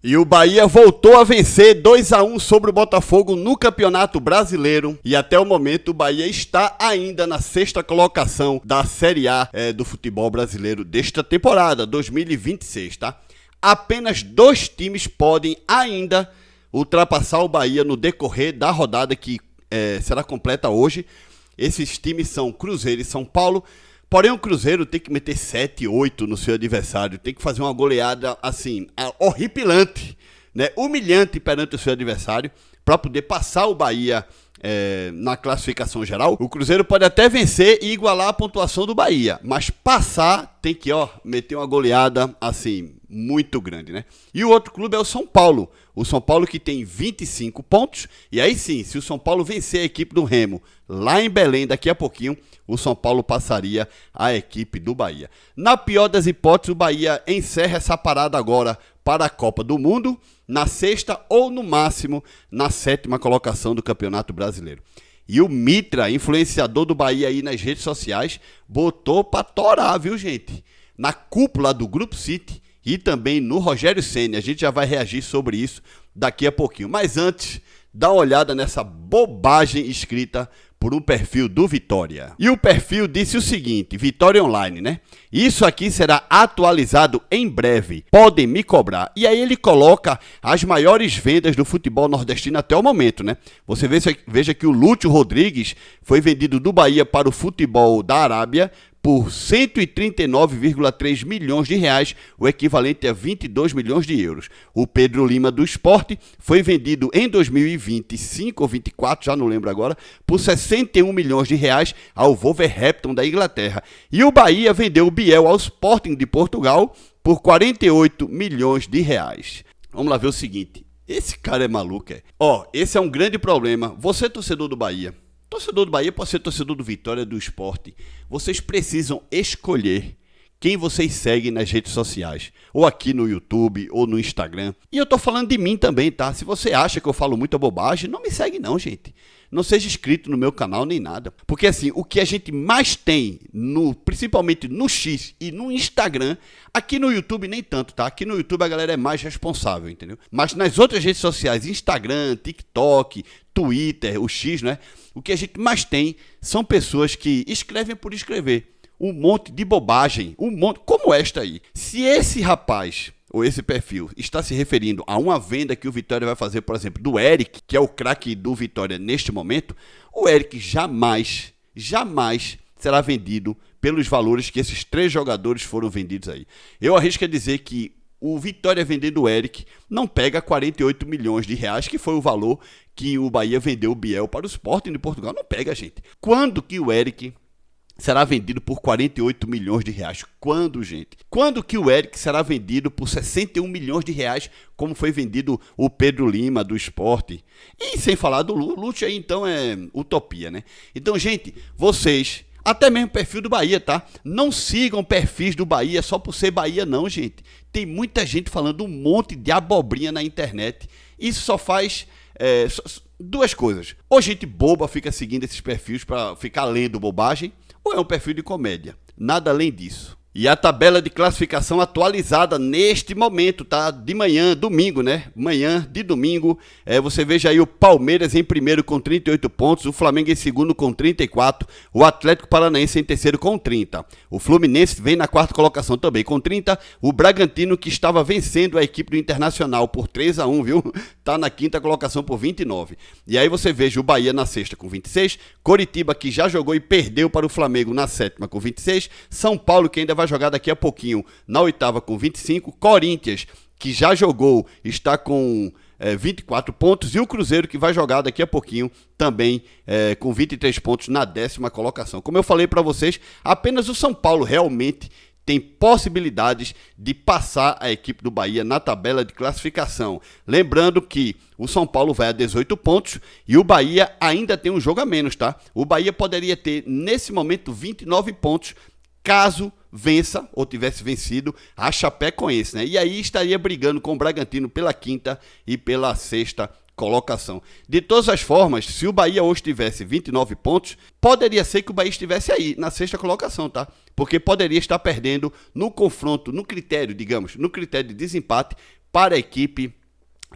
E o Bahia voltou a vencer 2-1 sobre o Botafogo no Campeonato Brasileiro. E até o momento o Bahia está ainda na sexta colocação da Série A do futebol brasileiro desta temporada, 2026, tá? Apenas 2 times podem ainda ultrapassar o Bahia no decorrer da rodada que será completa hoje. Esses times são Cruzeiro e São Paulo. Porém, o Cruzeiro tem que meter 7, 8 no seu adversário, tem que fazer uma goleada, assim, horripilante, né? Humilhante perante o seu adversário, para poder passar o Bahia na classificação geral. O Cruzeiro pode até vencer e igualar a pontuação do Bahia, mas passar tem que, meter uma goleada, assim, muito grande, né? E o outro clube é o São Paulo. O São Paulo que tem 25 pontos, e aí sim, se o São Paulo vencer a equipe do Remo lá em Belém daqui a pouquinho, o São Paulo passaria a equipe do Bahia. Na pior das hipóteses, o Bahia encerra essa parada agora para a Copa do Mundo, na sexta ou no máximo na 7ª colocação do Campeonato Brasileiro. E o Mitra, influenciador do Bahia aí nas redes sociais, botou pra torar, viu, gente? Na cúpula do Grupo City e também no Rogério Ceni. A gente já vai reagir sobre isso daqui a pouquinho. Mas antes, dá uma olhada nessa bobagem escrita por um perfil do Vitória. E o perfil disse o seguinte, Vitória Online, né? Isso aqui será atualizado em breve. Podem me cobrar. E aí ele coloca as maiores vendas do futebol nordestino até o momento, né? Você veja que o Lúcio Rodrigues foi vendido do Bahia para o futebol da Arábia por 139,3 milhões de reais, o equivalente a 22 milhões de euros. O Pedro Lima do Sport foi vendido em 2025 ou 24, já não lembro agora, por 61 milhões de reais ao Wolverhampton da Inglaterra. E o Bahia vendeu o Biel ao Sporting de Portugal por 48 milhões de reais. Vamos lá ver o seguinte, esse cara é maluco, esse é um grande problema. Você, torcedor do Bahia, torcedor do Bahia pode ser torcedor do Vitória, do Sport. Vocês precisam escolher quem vocês seguem nas redes sociais, ou aqui no YouTube, ou no Instagram. E eu tô falando de mim também, tá? Se você acha que eu falo muita bobagem, não me segue não, gente. Não seja inscrito no meu canal nem nada. Porque assim, o que a gente mais tem, principalmente no X e no Instagram, aqui no YouTube nem tanto, tá? Aqui no YouTube a galera é mais responsável, entendeu? Mas nas outras redes sociais, Instagram, TikTok, Twitter, o X, né? O que a gente mais tem são pessoas que escrevem por escrever. Um monte de bobagem, como esta aí. Se esse rapaz ou esse perfil está se referindo a uma venda que o Vitória vai fazer, por exemplo, do Eric, que é o craque do Vitória neste momento, o Eric jamais será vendido pelos valores que esses 3 jogadores foram vendidos aí. Eu arrisco a dizer que o Vitória vendendo o Eric não pega 48 milhões de reais, que foi o valor que o Bahia vendeu o Biel para o Sporting de Portugal. Não pega, gente. Quando que o Eric será vendido por 48 milhões de reais? Quando, gente? Quando que o Eric será vendido por 61 milhões de reais, como foi vendido o Pedro Lima do Sport? E sem falar do Lúcio aí, então é utopia, né? Então, gente, vocês, até mesmo o perfil do Bahia, tá? Não sigam perfis do Bahia só por ser Bahia, não, gente. Tem muita gente falando um monte de abobrinha na internet. Isso só faz 2 coisas. Ou gente boba fica seguindo esses perfis para ficar lendo bobagem, ou é um perfil de comédia. Nada além disso. E a tabela de classificação atualizada neste momento, tá? De manhã, domingo, né? Manhã de domingo. Você veja aí o Palmeiras em primeiro com 38 pontos, o Flamengo em segundo com 34, o Atlético Paranaense em terceiro com 30. O Fluminense vem na 4ª colocação também com 30. O Bragantino, que estava vencendo a equipe do Internacional por 3-1, viu? Tá na 5ª colocação por 29. E aí você veja o Bahia na 6ª com 26, Coritiba, que já jogou e perdeu para o Flamengo na 7ª com 26, São Paulo, que ainda vai jogar daqui a pouquinho na 8ª com 25, Corinthians, que já jogou, está com 24 pontos, e o Cruzeiro, que vai jogar daqui a pouquinho também com 23 pontos na 10ª colocação. Como eu falei para vocês, apenas o São Paulo realmente tem possibilidades de passar a equipe do Bahia na tabela de classificação. Lembrando que o São Paulo vai a 18 pontos e o Bahia ainda tem um jogo a menos, tá? O Bahia poderia ter, nesse momento, 29 pontos, caso vença ou tivesse vencido a Chapecoense, né? E aí estaria brigando com o Bragantino pela 5ª e pela 6ª colocação. De todas as formas, se o Bahia hoje tivesse 29 pontos, poderia ser que o Bahia estivesse aí, na 6ª colocação, tá? Porque poderia estar perdendo no confronto, no critério, digamos, no critério de desempate para a equipe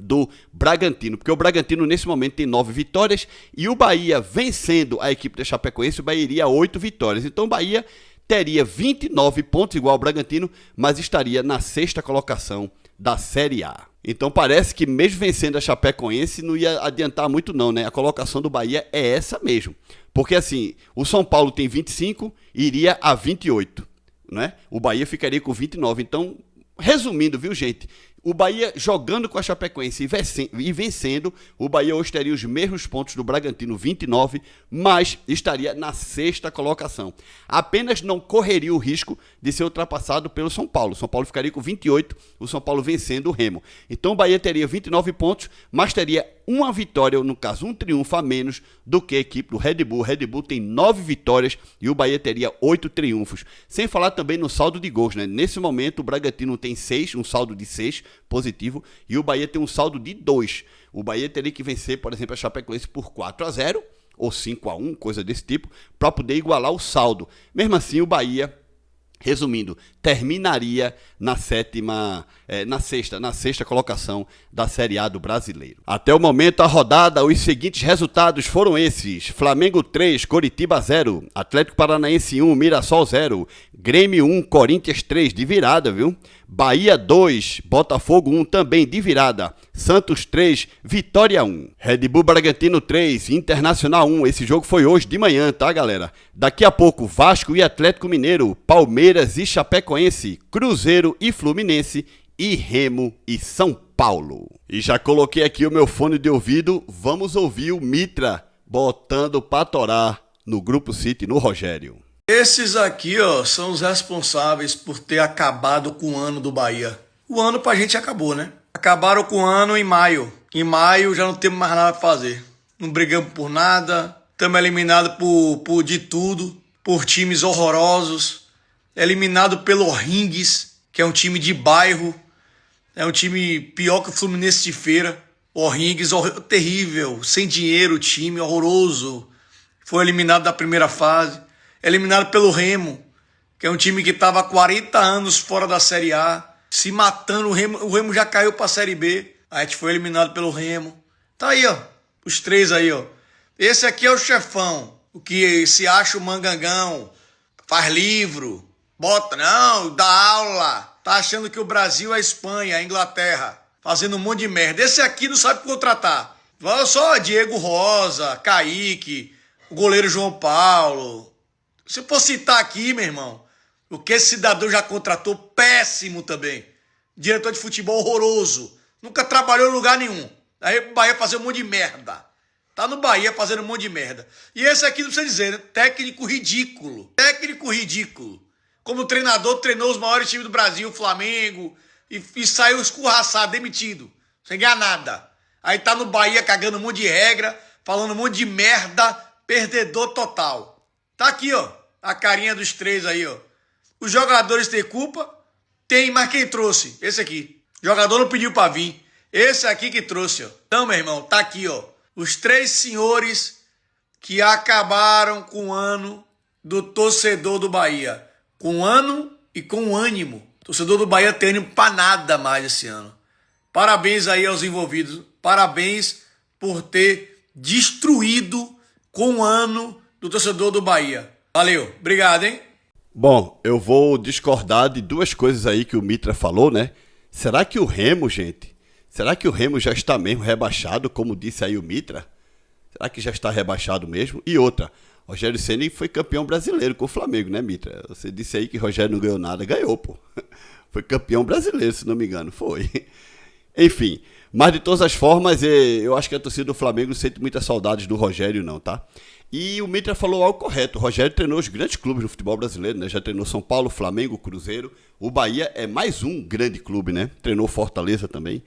do Bragantino, porque o Bragantino nesse momento tem 9 vitórias e o Bahia vencendo a equipe da Chapecoense, o Bahia iria a 8 vitórias. Então o Bahia teria 29 pontos igual ao Bragantino, mas estaria na 6ª colocação da Série A. Então parece que mesmo vencendo a Chapecoense não ia adiantar muito não, né? A colocação do Bahia é essa mesmo. Porque assim, o São Paulo tem 25 e iria a 28, né? O Bahia ficaria com 29. Então, resumindo, viu, gente? O Bahia jogando com a Chapecoense e vencendo, o Bahia hoje teria os mesmos pontos do Bragantino, 29, mas estaria na 6ª colocação. Apenas não correria o risco de ser ultrapassado pelo São Paulo. O São Paulo ficaria com 28, o São Paulo vencendo o Remo. Então o Bahia teria 29 pontos, mas teria uma vitória, ou no caso um triunfo a menos do que a equipe do Red Bull. O Red Bull tem 9 vitórias e o Bahia teria 8 triunfos. Sem falar também no saldo de gols, né? Nesse momento o Bragantino tem 6, um saldo de 6 positivo, e o Bahia tem um saldo de 2. O Bahia teria que vencer, por exemplo, a Chapecoense por 4-0 ou 5-1, coisa desse tipo, para poder igualar o saldo. Mesmo assim, o Bahia, resumindo, terminaria na 6ª colocação da Série A do Brasileiro. Até o momento da rodada, os seguintes resultados foram esses: Flamengo 3, Coritiba 0, Atlético Paranaense 1, Mirassol 0, Grêmio 1, Corinthians 3, de virada, viu? Bahia 2, Botafogo 1, também de virada. Santos 3, Vitória 1. Red Bull Bragantino 3, Internacional 1. Esse jogo foi hoje de manhã, tá, galera? Daqui a pouco, Vasco e Atlético Mineiro, Palmeiras e Chapecoense, Cruzeiro e Fluminense e Remo e São Paulo. E já coloquei aqui o meu fone de ouvido, vamos ouvir o Mitra botando pra torar no Grupo City, no Rogério. Esses aqui, ó, são os responsáveis por ter acabado com o ano do Bahia. O ano pra gente acabou, né? Acabaram com o ano em maio. Em maio já não temos mais nada pra fazer. Não brigamos por nada. Estamos eliminados de tudo. Por times horrorosos. Eliminado pelo Orringues, que é um time de bairro. É um time pior que o Fluminense de Feira. O Orringues, terrível. Sem dinheiro, time horroroso. Foi eliminado da primeira fase. Eliminado pelo Remo, que é um time que estava há 40 anos fora da Série A, se matando. O Remo já caiu para a Série B, a gente foi eliminado pelo Remo. Tá aí, ó, os 3 aí, ó. Esse aqui é o chefão, o que se acha o mangangão, faz livro, bota, não, dá aula, tá achando que o Brasil é a Espanha, a Inglaterra, fazendo um monte de merda. Esse aqui não sabe contratar. Olha só, Diego Rosa, Kaique, o goleiro João Paulo. Se eu for citar aqui, meu irmão, o que esse cidadão já contratou, péssimo também. Diretor de futebol horroroso. Nunca trabalhou em lugar nenhum. Aí o Bahia fazer um monte de merda. Tá no Bahia fazendo um monte de merda. E esse aqui não precisa dizer, né? Técnico ridículo. Técnico ridículo. Como treinador, treinou os maiores times do Brasil, o Flamengo, e saiu escorraçado, demitido. Sem ganhar nada. Aí tá no Bahia cagando um monte de regra, falando um monte de merda, perdedor total. Tá aqui, ó. A carinha dos 3 aí, ó. Os jogadores têm culpa? Tem, mas quem trouxe? Esse aqui. O jogador não pediu pra vir. Esse aqui que trouxe, ó. Então, meu irmão, tá aqui, ó. Os 3 senhores que acabaram com o ano do torcedor do Bahia. Com ano e com ânimo. O torcedor do Bahia tem ânimo pra nada mais esse ano. Parabéns aí aos envolvidos. Parabéns por ter destruído com o ano do torcedor do Bahia. Valeu, obrigado, hein? Bom, eu vou discordar de 2 coisas aí que o Mitra falou, né? Será que o Remo, gente, será que o Remo já está mesmo rebaixado, como disse aí o Mitra? Será que já está rebaixado mesmo? E outra, Rogério Ceni foi campeão brasileiro com o Flamengo, né, Mitra? Você disse aí que Rogério não ganhou nada, ganhou, pô. Foi campeão brasileiro, se não me engano, foi. Enfim, mas de todas as formas, eu acho que a torcida do Flamengo não sente muitas saudades do Rogério não, tá? E o Mitra falou algo correto. O Rogério treinou os grandes clubes no futebol brasileiro, né? Já treinou São Paulo, Flamengo, Cruzeiro. O Bahia é mais um grande clube, né? Treinou Fortaleza também.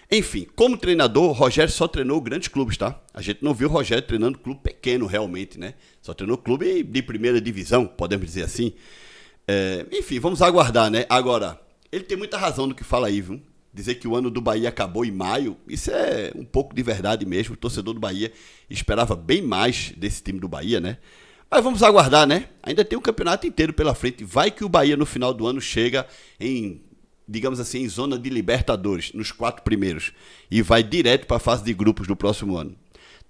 Enfim, como treinador, o Rogério só treinou grandes clubes, tá? A gente não viu o Rogério treinando clube pequeno realmente, né? Só treinou clube de primeira divisão, podemos dizer assim. Enfim, vamos aguardar, né? Agora, ele tem muita razão no que fala aí, viu? Dizer que o ano do Bahia acabou em maio, isso é um pouco de verdade mesmo. O torcedor do Bahia esperava bem mais desse time do Bahia, né? Mas vamos aguardar, né? Ainda tem um campeonato inteiro pela frente. Vai que o Bahia no final do ano chega em digamos assim, em zona de Libertadores, nos 4 primeiros, e vai direto para a fase de grupos do próximo ano.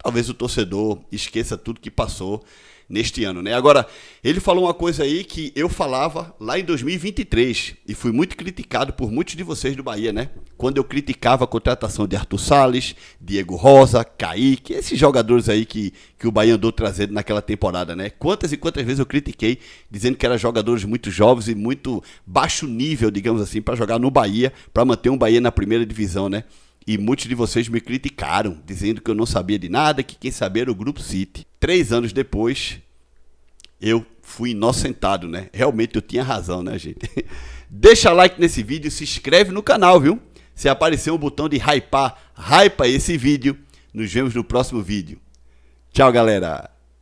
Talvez o torcedor esqueça tudo que passou neste ano, né? Agora, ele falou uma coisa aí que eu falava lá em 2023 e fui muito criticado por muitos de vocês do Bahia, né? Quando eu criticava a contratação de Arthur Salles, Diego Rosa, Kaique, esses jogadores aí que o Bahia andou trazendo naquela temporada, né? Quantas e quantas vezes eu critiquei, dizendo que eram jogadores muito jovens e muito baixo nível, digamos assim, para jogar no Bahia, para manter um Bahia na primeira divisão, né? E muitos de vocês me criticaram, dizendo que eu não sabia de nada, que quem sabia era o Grupo City. 3 anos depois, eu fui inocentado, né? Realmente eu tinha razão, né, gente? Deixa like nesse vídeo, se inscreve no canal, viu? Se aparecer um botão de hypar, hypa esse vídeo. Nos vemos no próximo vídeo. Tchau, galera!